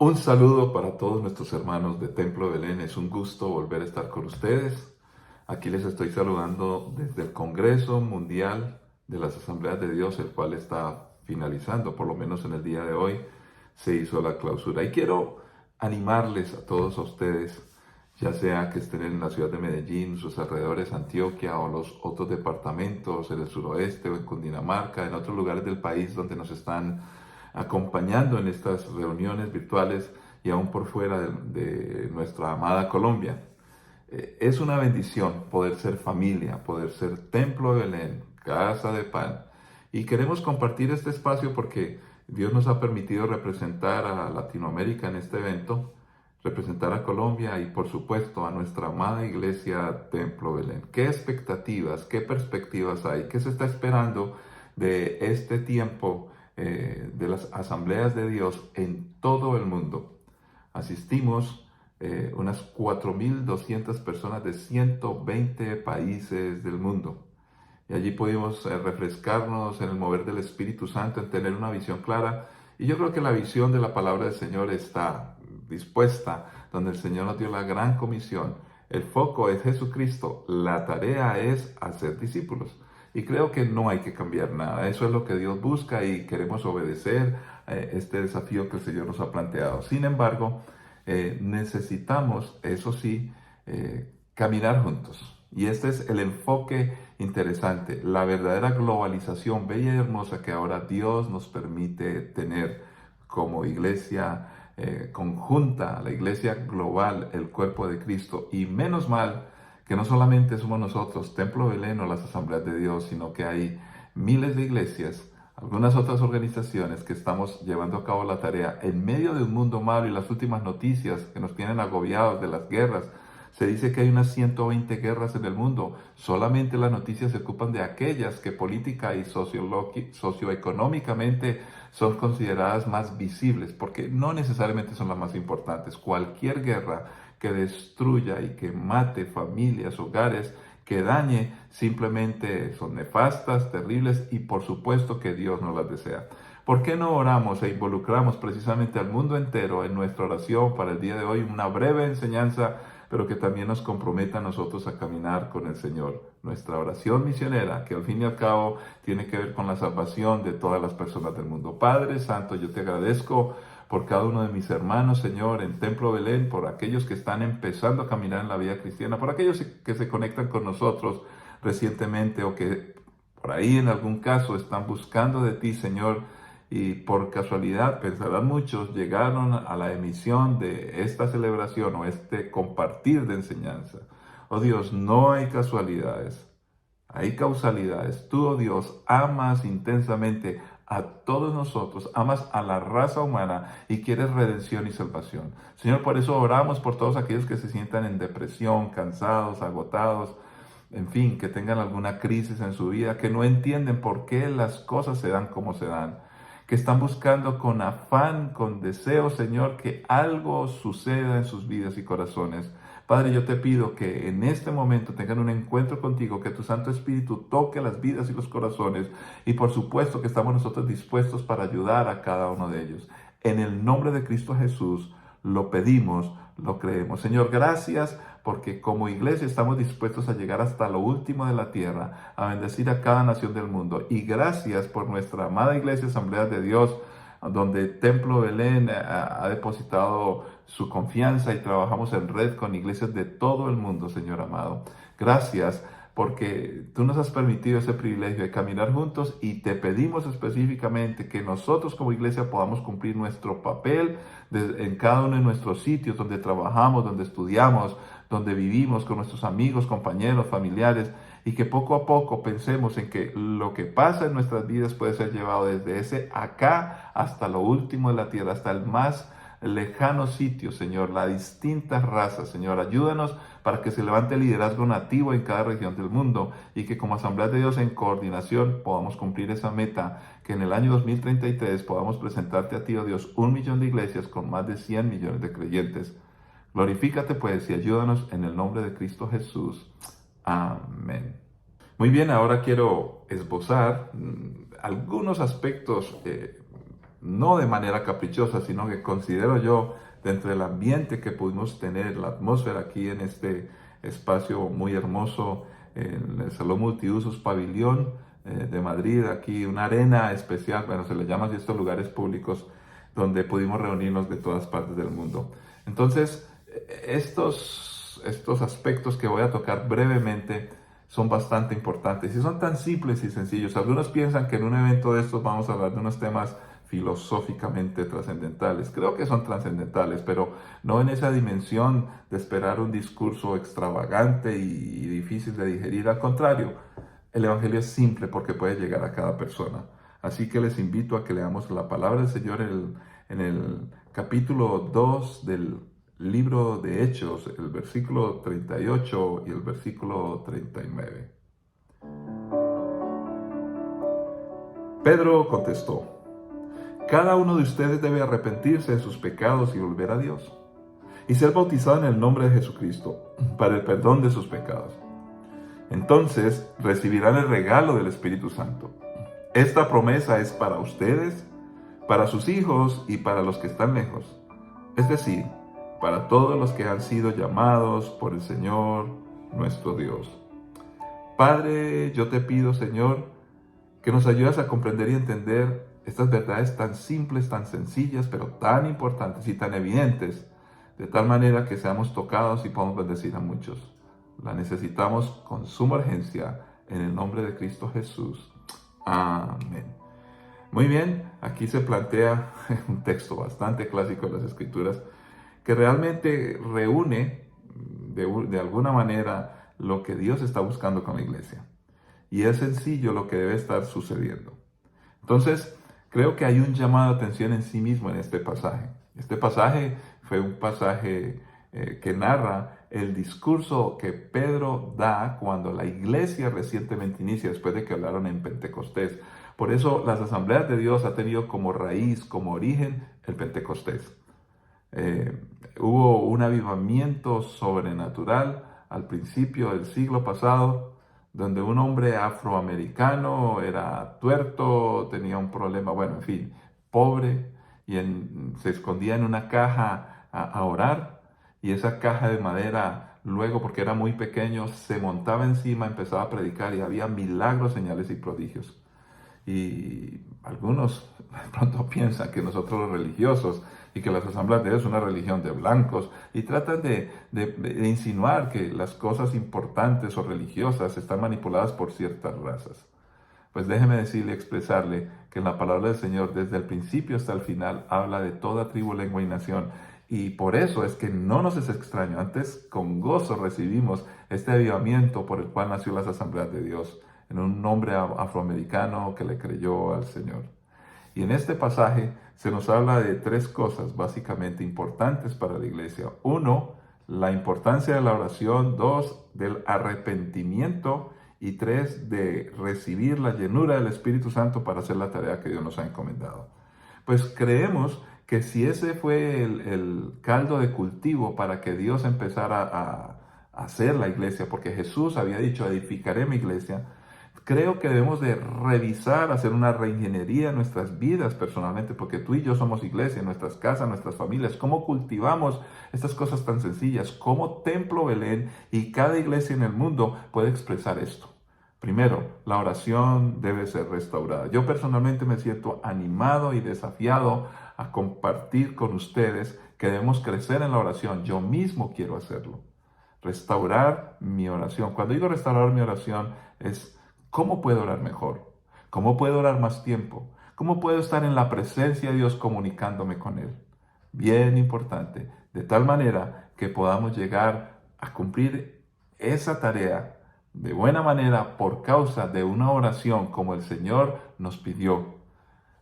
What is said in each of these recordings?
Un saludo para todos nuestros hermanos de Templo de Belén. Es un gusto volver a estar con ustedes. Aquí les estoy saludando desde el Congreso Mundial de las Asambleas de Dios, el cual está finalizando, por lo menos en el día de hoy se hizo la clausura. Y quiero animarles a todos ustedes, ya sea que estén en la ciudad de Medellín, sus alrededores, Antioquia o los otros departamentos en el suroeste o en Cundinamarca, en otros lugares del país donde nos están acompañando en estas reuniones virtuales y aún por fuera de nuestra amada Colombia. Es una bendición poder ser familia, poder ser Templo de Belén, casa de pan. Y queremos compartir este espacio porque Dios nos ha permitido representar a Latinoamérica en este evento, representar a Colombia y por supuesto a nuestra amada iglesia Templo Belén. ¿Qué expectativas, qué perspectivas hay? ¿Qué se está esperando de este tiempo de las asambleas de Dios en todo el mundo? Asistimos unas 4.200 personas de 120 países del mundo. Y allí pudimos refrescarnos en el mover del Espíritu Santo, en tener una visión clara. Y yo creo que la visión de la palabra del Señor está dispuesta, donde el Señor nos dio la gran comisión. El foco es Jesucristo, la tarea es hacer discípulos. Y creo que no hay que cambiar nada. Eso es lo que Dios busca y queremos obedecer este desafío que el Señor nos ha planteado. Sin embargo, necesitamos, eso sí, caminar juntos. Y este es el enfoque interesante, la verdadera globalización bella y hermosa que ahora Dios nos permite tener como iglesia conjunta, la iglesia global, el cuerpo de Cristo. Y menos mal que no solamente somos nosotros, Templo Belén o las Asambleas de Dios, sino que hay miles de iglesias, algunas otras organizaciones que estamos llevando a cabo la tarea en medio de un mundo malo y las últimas noticias que nos tienen agobiados de las guerras. Se dice que hay unas 120 guerras en el mundo. Solamente las noticias se ocupan de aquellas que política y socioeconómicamente son consideradas más visibles, porque no necesariamente son las más importantes. Cualquier guerra que destruya y que mate familias, hogares, que dañe, simplemente son nefastas, terribles y por supuesto que Dios no las desea. ¿Por qué no oramos e involucramos precisamente al mundo entero en nuestra oración para el día de hoy? Una breve enseñanza, pero que también nos comprometa a nosotros a caminar con el Señor. Nuestra oración misionera, que al fin y al cabo tiene que ver con la salvación de todas las personas del mundo. Padre Santo, yo te agradezco por cada uno de mis hermanos, Señor, en Templo Belén, por aquellos que están empezando a caminar en la vida cristiana, por aquellos que se conectan con nosotros recientemente o que por ahí en algún caso están buscando de ti, Señor, y por casualidad, pensarán muchos, llegaron a la emisión de esta celebración o este compartir de enseñanza. Oh Dios, no hay casualidades, hay causalidades. Tú, oh Dios, amas intensamente a todos nosotros, amas a la raza humana y quieres redención y salvación. Señor, por eso oramos por todos aquellos que se sientan en depresión, cansados, agotados, en fin, que tengan alguna crisis en su vida, que no entienden por qué las cosas se dan como se dan, que están buscando con afán, con deseo, Señor, que algo suceda en sus vidas y corazones. Padre, yo te pido que en este momento tengan un encuentro contigo, que tu Santo Espíritu toque las vidas y los corazones y por supuesto que estamos nosotros dispuestos para ayudar a cada uno de ellos. En el nombre de Cristo Jesús lo pedimos, lo creemos. Señor, gracias porque como iglesia estamos dispuestos a llegar hasta lo último de la tierra, a bendecir a cada nación del mundo. Y gracias por nuestra amada iglesia Asamblea de Dios, donde Templo Belén ha depositado su confianza y trabajamos en red con iglesias de todo el mundo, Señor amado. Gracias porque tú nos has permitido ese privilegio de caminar juntos y te pedimos específicamente que nosotros como iglesia podamos cumplir nuestro papel en cada uno de nuestros sitios donde trabajamos, donde estudiamos, donde vivimos con nuestros amigos, compañeros, familiares, y que poco a poco pensemos en que lo que pasa en nuestras vidas puede ser llevado desde ese acá hasta lo último de la tierra, hasta el más lejano sitio, Señor, las distintas razas, Señor. Ayúdanos para que se levante el liderazgo nativo en cada región del mundo y que como Asamblea de Dios en coordinación podamos cumplir esa meta, que en el año 2033 podamos presentarte a ti, oh Dios, 1 millón de iglesias con más de 100 millones de creyentes. Glorifícate pues y ayúdanos en el nombre de Cristo Jesús. Amén. Muy bien, ahora quiero esbozar algunos aspectos no de manera caprichosa, sino que considero yo, dentro del ambiente que pudimos tener, la atmósfera aquí en este espacio muy hermoso, en el Salón Multiusos Pabellón de Madrid, aquí una arena especial, bueno, se le llama así estos lugares públicos donde pudimos reunirnos de todas partes del mundo. Entonces, estos aspectos que voy a tocar brevemente son bastante importantes y son tan simples y sencillos. Algunos piensan que en un evento de estos vamos a hablar de unos temas filosóficamente trascendentales. Creo que son trascendentales, pero no en esa dimensión de esperar un discurso extravagante y difícil de digerir. Al contrario, el Evangelio es simple porque puede llegar a cada persona. Así que les invito a que leamos la palabra del Señor en el capítulo 2 del libro de Hechos, el versículo 38 y el versículo 39. Pedro contestó: cada uno de ustedes debe arrepentirse de sus pecados y volver a Dios, y ser bautizado en el nombre de Jesucristo para el perdón de sus pecados. Entonces recibirán el regalo del Espíritu Santo. Esta promesa es para ustedes, para sus hijos y para los que están lejos, es decir, para todos los que han sido llamados por el Señor nuestro Dios. Padre, yo te pido, Señor, que nos ayudes a comprender y entender estas verdades tan simples, tan sencillas, pero tan importantes y tan evidentes, de tal manera que seamos tocados y podamos bendecir a muchos. La necesitamos con suma urgencia en el nombre de Cristo Jesús. Amén. Muy bien, aquí se plantea un texto bastante clásico de las Escrituras que realmente reúne de alguna manera lo que Dios está buscando con la iglesia. Y es sencillo lo que debe estar sucediendo. Entonces, creo que hay un llamado de atención en sí mismo en este pasaje. Este pasaje fue un pasaje que narra el discurso que Pedro da cuando la iglesia recientemente inicia, después de que hablaron en Pentecostés. Por eso las asambleas de Dios ha tenido como raíz, como origen, el Pentecostés. Hubo un avivamiento sobrenatural al principio del siglo pasado, donde un hombre afroamericano era tuerto, tenía un problema, bueno, en fin, pobre, y se escondía en una caja a orar, y esa caja de madera, luego, porque era muy pequeño, se montaba encima, empezaba a predicar, y había milagros, señales y prodigios. Y algunos de pronto piensan que nosotros los religiosos y que las asambleas de Dios son una religión de blancos y tratan de insinuar que las cosas importantes o religiosas están manipuladas por ciertas razas. Pues déjeme decirle, expresarle que en la palabra del Señor desde el principio hasta el final habla de toda tribu, lengua y nación. Y por eso es que no nos es extraño, antes con gozo recibimos este avivamiento por el cual nació las asambleas de Dios, en un hombre afroamericano que le creyó al Señor. Y en este pasaje se nos habla de tres cosas básicamente importantes para la iglesia. Uno, la importancia de la oración. Dos, del arrepentimiento. Y tres, de recibir la llenura del Espíritu Santo para hacer la tarea que Dios nos ha encomendado. Pues creemos que si ese fue el caldo de cultivo para que Dios empezara a hacer la iglesia, porque Jesús había dicho, edificaré mi iglesia, creo que debemos de revisar, hacer una reingeniería en nuestras vidas personalmente, porque tú y yo somos iglesia, en nuestras casas, nuestras familias. ¿Cómo cultivamos estas cosas tan sencillas? ¿Cómo Templo Belén y cada iglesia en el mundo puede expresar esto? Primero, la oración debe ser restaurada. Yo personalmente me siento animado y desafiado a compartir con ustedes que debemos crecer en la oración. Yo mismo quiero hacerlo. Restaurar mi oración. Cuando digo restaurar mi oración es ¿cómo puedo orar mejor? ¿Cómo puedo orar más tiempo? ¿Cómo puedo estar en la presencia de Dios comunicándome con Él? Bien importante, de tal manera que podamos llegar a cumplir esa tarea de buena manera por causa de una oración como el Señor nos pidió.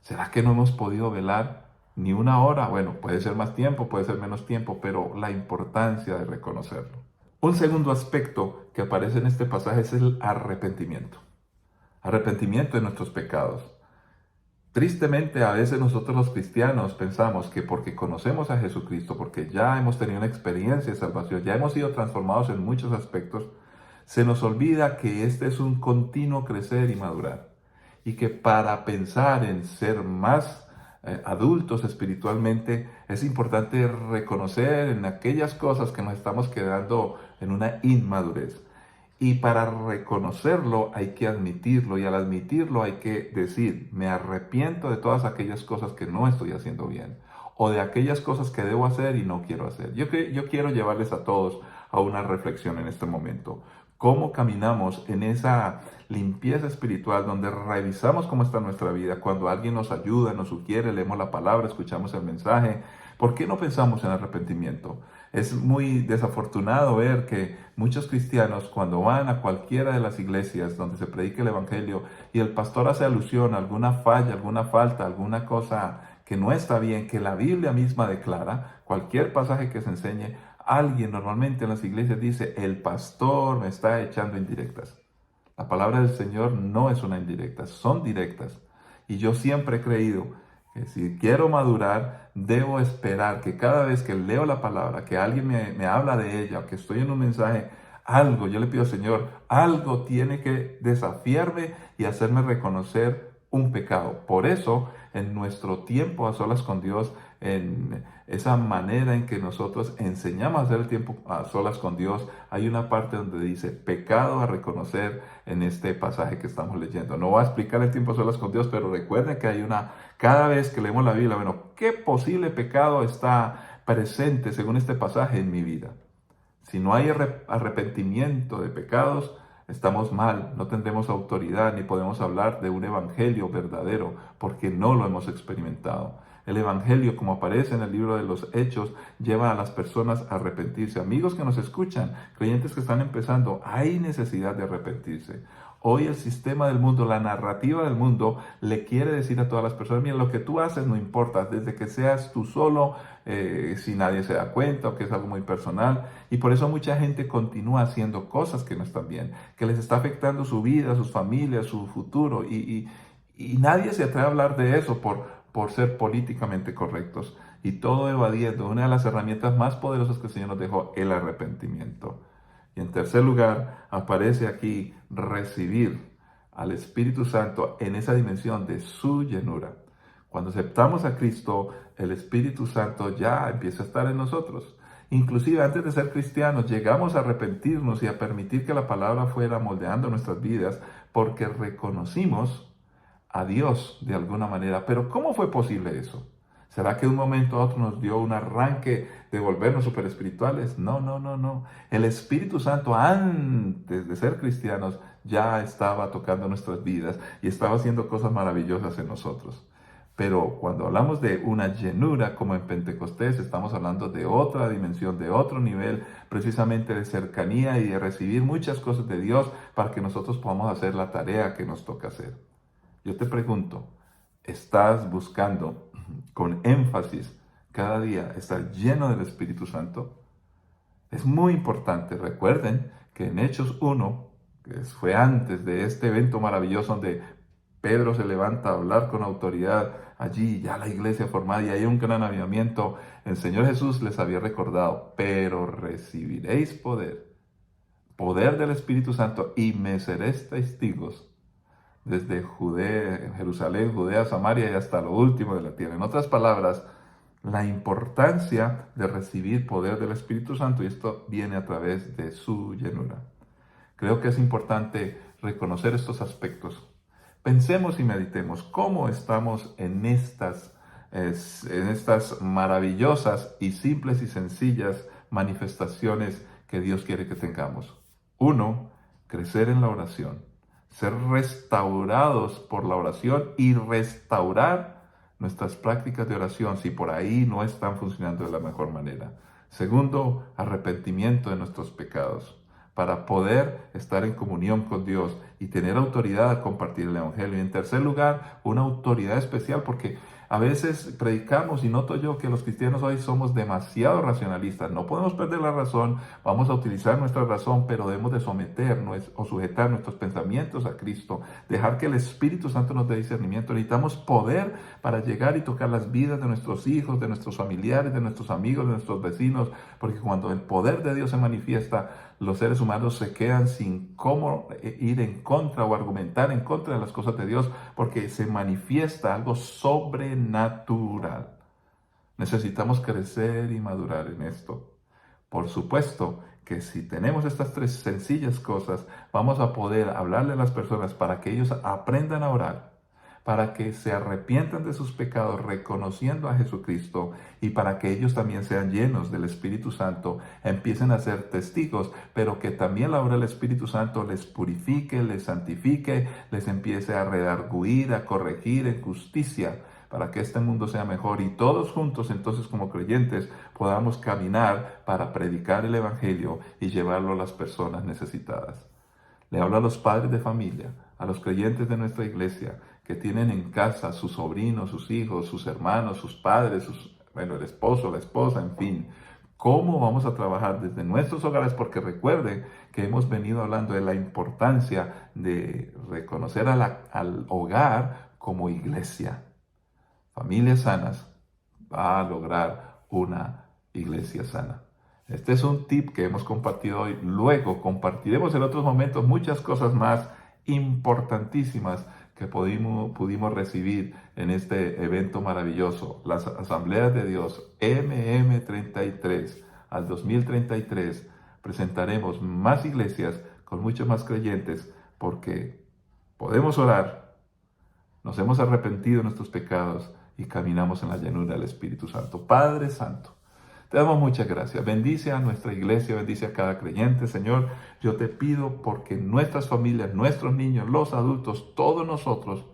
¿Será que no hemos podido velar ni una hora? Bueno, puede ser más tiempo, puede ser menos tiempo, pero la importancia de reconocerlo. Un segundo aspecto que aparece en este pasaje es el arrepentimiento. Arrepentimiento de nuestros pecados. Tristemente, a veces nosotros los cristianos pensamos que porque conocemos a Jesucristo, porque ya hemos tenido una experiencia de salvación, ya hemos sido transformados en muchos aspectos, se nos olvida que este es un continuo crecer y madurar. Y que para pensar en ser más adultos espiritualmente, es importante reconocer en aquellas cosas que nos estamos quedando en una inmadurez. Y para reconocerlo hay que admitirlo, y al admitirlo hay que decir, me arrepiento de todas aquellas cosas que no estoy haciendo bien, o de aquellas cosas que debo hacer y no quiero hacer. Yo quiero llevarles a todos a una reflexión en este momento. ¿Cómo caminamos en esa limpieza espiritual donde revisamos cómo está nuestra vida? Cuando alguien nos ayuda, nos sugiere, leemos la palabra, escuchamos el mensaje, ¿por qué no pensamos en arrepentimiento? Es muy desafortunado ver que muchos cristianos, cuando van a cualquiera de las iglesias donde se predica el evangelio y el pastor hace alusión a alguna falla, alguna falta, alguna cosa que no está bien, que la Biblia misma declara, cualquier pasaje que se enseñe, alguien normalmente en las iglesias dice, el pastor me está echando indirectas. La palabra del Señor no es una indirecta, son directas. Y yo siempre he creído que si quiero madurar, debo esperar que cada vez que leo la palabra, que alguien me habla de ella, o que estoy en un mensaje, algo, yo le pido al Señor, algo tiene que desafiarme y hacerme reconocer un pecado. Por eso, en nuestro tiempo a solas con Dios, en esa manera en que nosotros enseñamos a hacer el tiempo a solas con Dios, hay una parte donde dice pecado a reconocer en este pasaje que estamos leyendo. No voy a explicar el tiempo a solas con Dios, pero recuerden que hay cada vez que leemos la Biblia, bueno, ¿qué posible pecado está presente según este pasaje en mi vida? Si no hay arrepentimiento de pecados, estamos mal, no tendremos autoridad ni podemos hablar de un evangelio verdadero porque no lo hemos experimentado. El evangelio, como aparece en el libro de los Hechos, lleva a las personas a arrepentirse. Amigos que nos escuchan, creyentes que están empezando, hay necesidad de arrepentirse. Hoy el sistema del mundo, la narrativa del mundo, le quiere decir a todas las personas, mira, lo que tú haces no importa, desde que seas tú solo, si nadie se da cuenta o que es algo muy personal. Y por eso mucha gente continúa haciendo cosas que no están bien, que les está afectando su vida, sus familias, su futuro. Y nadie se atreve a hablar de eso por ser políticamente correctos. Y todo evadiendo una de las herramientas más poderosas que el Señor nos dejó, el arrepentimiento. Y en tercer lugar, aparece aquí recibir al Espíritu Santo en esa dimensión de su llenura. Cuando aceptamos a Cristo, el Espíritu Santo ya empieza a estar en nosotros. Inclusive antes de ser cristianos, llegamos a arrepentirnos y a permitir que la palabra fuera moldeando nuestras vidas porque reconocimos a Dios de alguna manera. Pero ¿cómo fue posible eso? ¿Será que de un momento a otro nos dio un arranque de volvernos super espirituales? No, no, no, no. El Espíritu Santo antes de ser cristianos ya estaba tocando nuestras vidas y estaba haciendo cosas maravillosas en nosotros. Pero cuando hablamos de una llenura como en Pentecostés, estamos hablando de otra dimensión, de otro nivel, precisamente de cercanía y de recibir muchas cosas de Dios para que nosotros podamos hacer la tarea que nos toca hacer. Yo te pregunto, ¿estás buscando con énfasis cada día estar lleno del Espíritu Santo? Es muy importante. Recuerden que en Hechos 1, que fue antes de este evento maravilloso donde Pedro se levanta a hablar con autoridad, allí ya la iglesia formada y hay un gran avivamiento, el Señor Jesús les había recordado, pero recibiréis poder, poder del Espíritu Santo, y me seréis testigos desde Judea, Jerusalén, Judea, Samaria y hasta lo último de la tierra. En otras palabras, la importancia de recibir poder del Espíritu Santo, y esto viene a través de su llenura. Creo que es importante reconocer estos aspectos. Pensemos y meditemos cómo estamos en estas maravillosas y simples y sencillas manifestaciones que Dios quiere que tengamos. 1, crecer en la oración, ser restaurados por la oración y restaurar nuestras prácticas de oración si por ahí no están funcionando de la mejor manera. 2, arrepentimiento de nuestros pecados, para poder estar en comunión con Dios y tener autoridad a compartir el Evangelio. Y en tercer lugar, una autoridad especial, porque a veces predicamos, y noto yo que los cristianos hoy somos demasiado racionalistas. No podemos perder la razón, vamos a utilizar nuestra razón, pero debemos de someternos o sujetar nuestros pensamientos a Cristo, dejar que el Espíritu Santo nos dé discernimiento. Necesitamos poder para llegar y tocar las vidas de nuestros hijos, de nuestros familiares, de nuestros amigos, de nuestros vecinos, porque cuando el poder de Dios se manifiesta, los seres humanos se quedan sin cómo ir en contra o argumentar en contra de las cosas de Dios, porque se manifiesta algo sobrenatural. Necesitamos crecer y madurar en esto. Por supuesto que si tenemos estas tres sencillas cosas, vamos a poder hablarle a las personas para que ellos aprendan a orar, para que se arrepientan de sus pecados reconociendo a Jesucristo y para que ellos también sean llenos del Espíritu Santo, empiecen a ser testigos, pero que también la obra del Espíritu Santo les purifique, les santifique, les empiece a redarguir, a corregir en justicia, para que este mundo sea mejor y todos juntos entonces como creyentes podamos caminar para predicar el Evangelio y llevarlo a las personas necesitadas. Le hablo a los padres de familia, a los creyentes de nuestra iglesia que tienen en casa sus sobrinos, sus hijos, sus hermanos, sus padres, el esposo, la esposa, en fin. ¿Cómo vamos a trabajar desde nuestros hogares? Porque recuerden que hemos venido hablando de la importancia de reconocer al hogar como iglesia. Familias sanas va a lograr una iglesia sana. Este es un tip que hemos compartido hoy. Luego compartiremos en otros momentos muchas cosas más importantísimas que pudimos recibir en este evento maravilloso. Las Asambleas de Dios MM33 al 2033 presentaremos más iglesias con muchos más creyentes porque podemos orar, nos hemos arrepentido de nuestros pecados y caminamos en la llanura del Espíritu Santo. Padre Santo, te damos muchas gracias. Bendice a nuestra iglesia, bendice a cada creyente, Señor. Yo te pido porque nuestras familias, nuestros niños, los adultos, todos nosotros,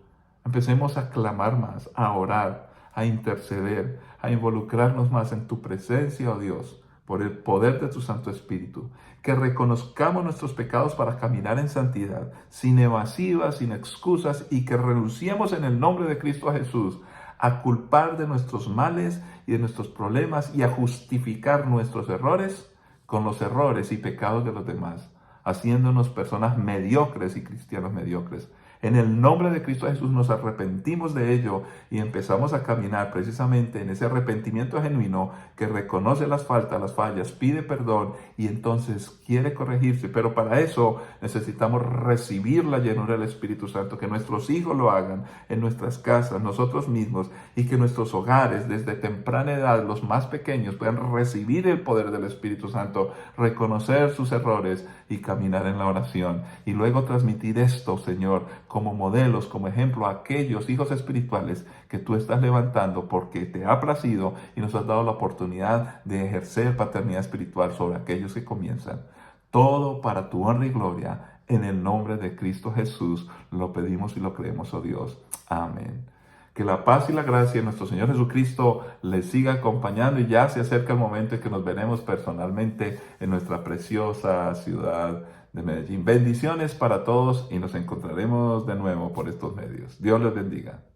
empecemos a clamar más, a orar, a interceder, a involucrarnos más en tu presencia, oh Dios, por el poder de tu Santo Espíritu. Que reconozcamos nuestros pecados para caminar en santidad, sin evasivas, sin excusas, y que renunciemos en el nombre de Cristo Jesús a culpar de nuestros males y de nuestros problemas y a justificar nuestros errores con los errores y pecados de los demás, haciéndonos personas mediocres y cristianos mediocres. En el nombre de Cristo Jesús nos arrepentimos de ello y empezamos a caminar precisamente en ese arrepentimiento genuino que reconoce las faltas, las fallas, pide perdón y entonces quiere corregirse. Pero para eso necesitamos recibir la llenura del Espíritu Santo, que nuestros hijos lo hagan en nuestras casas, nosotros mismos, y que nuestros hogares desde temprana edad, los más pequeños, puedan recibir el poder del Espíritu Santo, reconocer sus errores y caminar en la oración. Y luego transmitir esto, Señor, como modelos, como ejemplo a aquellos hijos espirituales que tú estás levantando porque te ha placido y nos has dado la oportunidad de ejercer paternidad espiritual sobre aquellos que comienzan. Todo para tu honra y gloria, en el nombre de Cristo Jesús, lo pedimos y lo creemos, oh Dios. Amén. Que la paz y la gracia de nuestro Señor Jesucristo les siga acompañando y ya se acerca el momento en que nos veremos personalmente en nuestra preciosa ciudad de Medellín. Bendiciones para todos y nos encontraremos de nuevo por estos medios. Dios les bendiga.